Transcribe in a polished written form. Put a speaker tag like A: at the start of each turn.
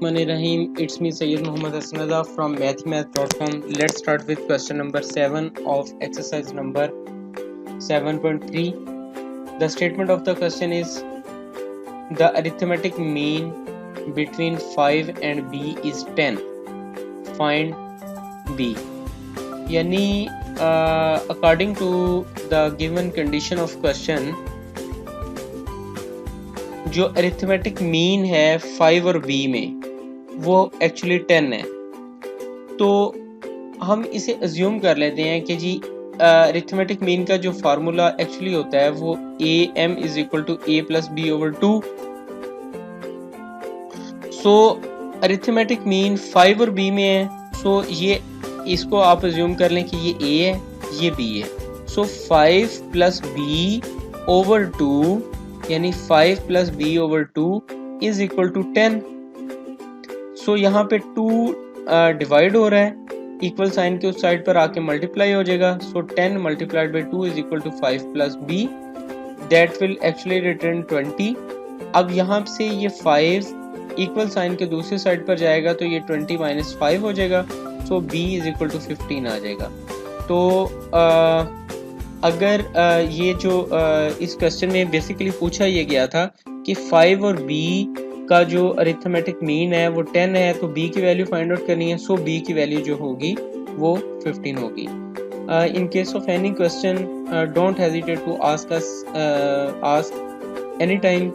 A: Bismillahirrahmanirrahim. It's me Sayyid Muhammad Hasnada from mathemath.com. Let's start with question number 7 of exercise number 7.3. The statement of the question is the arithmetic mean between 5 and b is 10. Find b. Yani according to the given condition of question, जो arithmetic mean है 5 और b में वो actually 10 है, तो हम इसे assume कर लेते हैं कि जी अरिथमेटिक मीन का जो फार्मूला एक्चुअली होता है वो am is equal to a plus b over 2। So arithmetic mean 5 और b में है, सो ये इसको आप अज्यूम कर लें कि ये a है, ये b है। सो 5 प्लस b ओवर 2 यानी 5 plus b over 2 is equal to 10। So यहाँ पे 2 डिवाइड हो रहा है, इक्वल साइन के उस साइड पर आके मल्टीप्लाई हो जाएगा। So 10 multiplied by 2 is equal to 5 plus b, that will actually return 20। अब यहाँ से ये 5 इक्वल साइन के दूसरी साइड पर जाएगा तो ये 20 माइनस 5 हो जाएगा। सो b इज इक्वल टू 15 आ जाएगा। तो अगर ये जो इस क्वेश्चन में बेसिकली पूछा ये गया था कि 5 और b का जो अरिथमेटिक मीन है वो 10 है, तो b की वैल्यू फाइंड आउट करनी है। सो b की वैल्यू जो होगी वो 15 होगी। In case of any question don't hesitate to ask any time